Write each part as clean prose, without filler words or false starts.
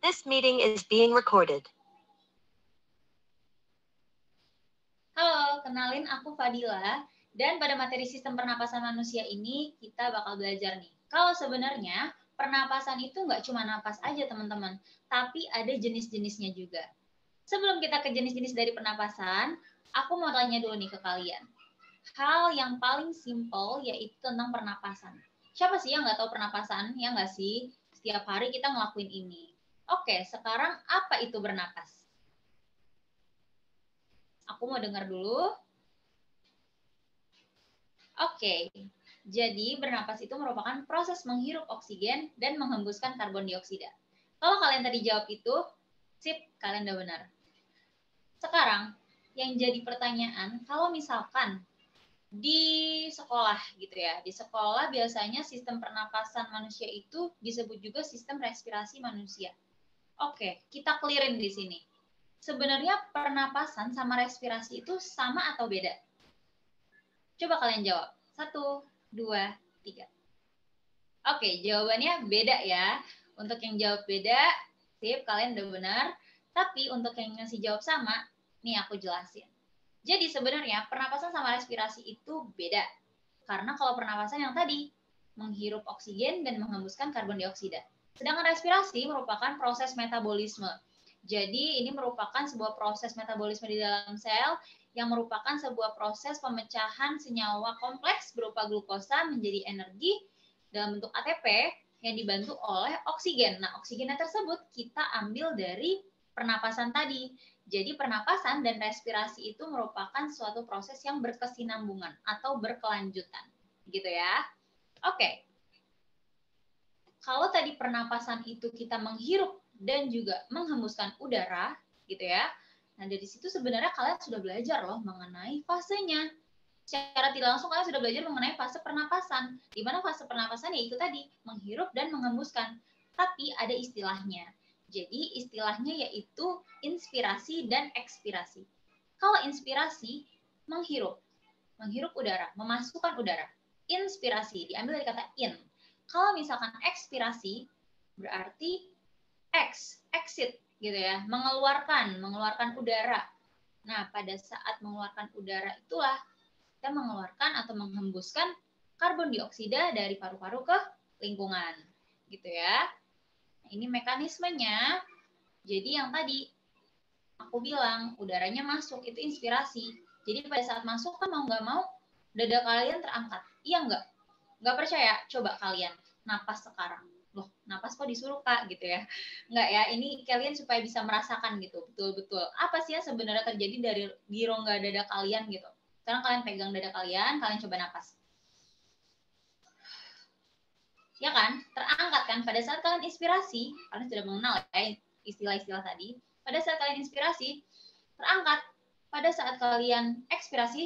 This meeting is being recorded. Halo, kenalin aku Fadila. Dan pada materi sistem pernapasan manusia ini, kita bakal belajar nih. Kalau sebenarnya pernapasan itu nggak cuma napas aja teman-teman, tapi ada jenis-jenisnya juga. Sebelum kita ke jenis-jenis dari pernapasan, aku mau tanya dulu nih ke kalian. Hal yang paling simpel yaitu tentang pernapasan. Siapa sih yang nggak tahu pernapasan? Ya nggak sih? Setiap hari kita ngelakuin ini. Oke, sekarang apa itu bernapas? Aku mau dengar dulu. Oke, jadi bernapas itu merupakan proses menghirup oksigen dan menghembuskan karbon dioksida. Kalau kalian tadi jawab itu, sip, kalian udah benar. Sekarang, yang jadi pertanyaan, kalau misalkan di sekolah gitu ya, di sekolah biasanya sistem pernapasan manusia itu disebut juga sistem respirasi manusia. Oke, kita clearin di sini. Sebenarnya pernapasan sama respirasi itu sama atau beda? Coba kalian jawab. 1, 2, 3. Oke, jawabannya beda ya. Untuk yang jawab beda, sip, kalian udah benar. Tapi untuk yang ngasih jawab sama, nih aku jelasin. Jadi sebenarnya pernapasan sama respirasi itu beda. Karena kalau pernapasan yang tadi, menghirup oksigen dan menghembuskan karbon dioksida. Sedangkan respirasi merupakan proses metabolisme. Jadi ini merupakan sebuah proses metabolisme di dalam sel yang merupakan sebuah proses pemecahan senyawa kompleks berupa glukosa menjadi energi dalam bentuk ATP yang dibantu oleh oksigen. Nah, oksigennya tersebut kita ambil dari pernapasan tadi. Jadi pernapasan dan respirasi itu merupakan suatu proses yang berkesinambungan atau berkelanjutan. Gitu ya. Oke. Kalau tadi pernapasan itu kita menghirup dan juga menghembuskan udara, gitu ya. Nah, dari situ sebenarnya kalian sudah belajar loh mengenai fasenya. Secara tidak langsung kalian sudah belajar mengenai fase pernapasan. Di mana fase pernapasan yaitu tadi, menghirup dan menghembuskan. Tapi ada istilahnya. Jadi istilahnya yaitu inspirasi dan ekspirasi. Kalau inspirasi, menghirup udara, memasukkan udara. Inspirasi, diambil dari kata in. Kalau misalkan ekspirasi, berarti exit gitu ya, mengeluarkan udara. Nah, pada saat mengeluarkan udara itulah kita mengeluarkan atau menghembuskan karbon dioksida dari paru-paru ke lingkungan. Gitu ya. Nah, ini mekanismenya. Jadi yang tadi aku bilang, udaranya masuk, itu inspirasi. Jadi pada saat masuk kan mau nggak mau, dada kalian terangkat. Iya nggak? Nggak percaya? Coba kalian napas sekarang. Loh, napas kok disuruh Kak gitu ya. Nggak ya, ini kalian supaya bisa merasakan gitu, betul-betul. Apa sih yang sebenarnya terjadi di rongga dada kalian gitu. Sekarang kalian pegang dada kalian coba napas. Ya kan, terangkat kan pada saat kalian inspirasi, kalian sudah mengenal ya istilah-istilah tadi. Pada saat kalian inspirasi, terangkat. Pada saat kalian ekspirasi,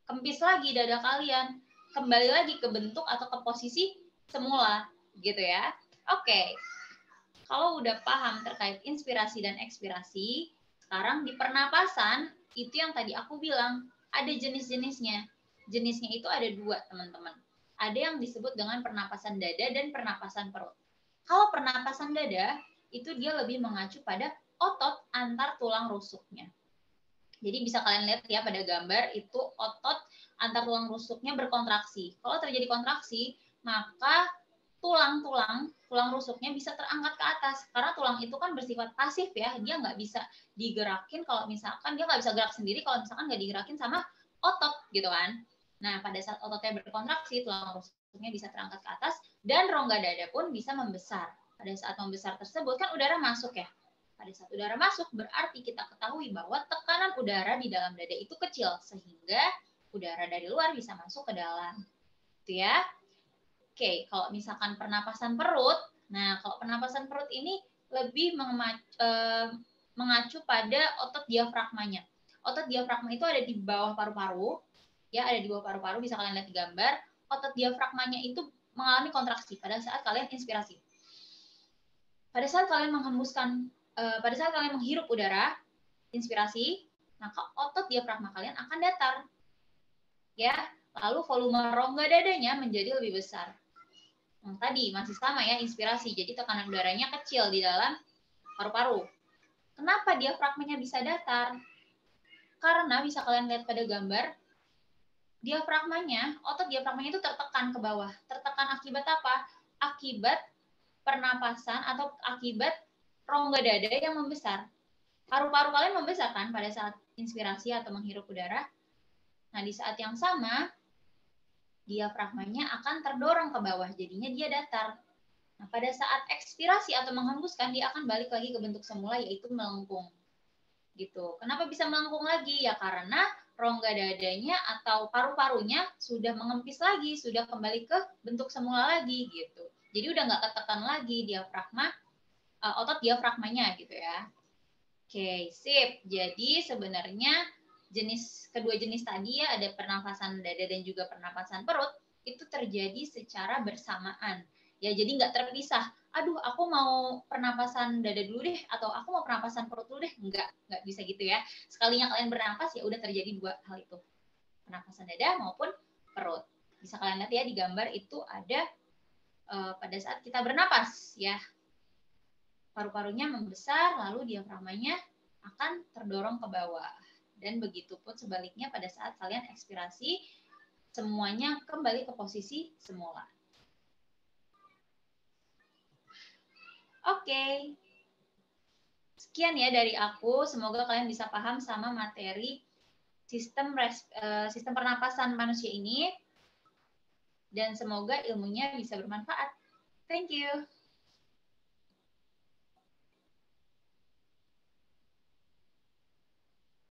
kempis lagi dada kalian, kembali lagi ke bentuk atau ke posisi semula, gitu ya. Oke, kalau udah paham terkait inspirasi dan ekspirasi, sekarang di pernapasan, itu yang tadi aku bilang, ada jenis-jenisnya. Jenisnya itu ada 2, teman-teman. Ada yang disebut dengan pernapasan dada dan pernapasan perut. Kalau pernapasan dada, itu dia lebih mengacu pada otot antar tulang rusuknya. Jadi bisa kalian lihat ya pada gambar itu otot antar tulang rusuknya berkontraksi. Kalau terjadi kontraksi, maka tulang rusuknya bisa terangkat ke atas. Karena tulang itu kan bersifat pasif ya, dia nggak bisa digerakin kalau misalkan dia nggak bisa gerak sendiri kalau misalkan nggak digerakin sama otot gitu kan. Nah pada saat ototnya berkontraksi, tulang rusuknya bisa terangkat ke atas dan rongga dada pun bisa membesar. Pada saat membesar tersebut kan udara masuk ya. Pada saat udara masuk, berarti kita ketahui bahwa tekanan udara di dalam dada itu kecil, sehingga udara dari luar bisa masuk ke dalam. Itu ya. Oke, kalau misalkan pernapasan perut, nah kalau pernapasan perut ini lebih mengacu pada otot diafragmanya. Otot diafragma itu ada di bawah paru-paru, ya ada di bawah paru-paru, bisa kalian lihat di gambar. Otot diafragmanya itu mengalami kontraksi pada saat kalian inspirasi. Pada saat kalian pada saat kalian menghirup udara, inspirasi, maka otot diafragma kalian akan datar. Ya, lalu volume rongga dadanya menjadi lebih besar. Tadi masih sama ya, inspirasi. Jadi tekanan udaranya kecil di dalam paru-paru. Kenapa diafragmanya bisa datar? Karena bisa kalian lihat pada gambar, otot diafragmanya itu tertekan ke bawah. Tertekan akibat apa? Akibat pernapasan atau akibat rongga dada yang membesar. Paru-paru kalian membesar kan pada saat inspirasi atau menghirup udara. Nah, di saat yang sama, diafragmanya akan terdorong ke bawah, jadinya dia datar. Nah, pada saat ekspirasi atau menghembuskan, dia akan balik lagi ke bentuk semula, yaitu melengkung. Gitu. Kenapa bisa melengkung lagi? Ya karena rongga dadanya atau paru-parunya sudah mengempis lagi, sudah kembali ke bentuk semula lagi gitu. Jadi udah nggak ketekan lagi diafragma, otot diafragmanya gitu ya. Oke, sip. Jadi sebenarnya kedua jenis tadi ya, ada pernafasan dada dan juga pernafasan perut, itu terjadi secara bersamaan. Ya, jadi nggak terpisah. Aduh, aku mau pernapasan dada dulu deh, atau aku mau pernapasan perut dulu deh. Nggak bisa gitu ya. Sekalinya kalian bernapas, ya udah terjadi dua hal itu. Pernapasan dada maupun perut. Bisa kalian lihat ya di gambar itu ada pada saat kita bernapas ya. Paru-parunya membesar, lalu diafragmanya akan terdorong ke bawah. Dan begitu pun sebaliknya pada saat kalian ekspirasi, semuanya kembali ke posisi semula. Oke. Sekian ya dari aku. Semoga kalian bisa paham sama materi sistem pernapasan manusia ini. Dan semoga ilmunya bisa bermanfaat. Thank you.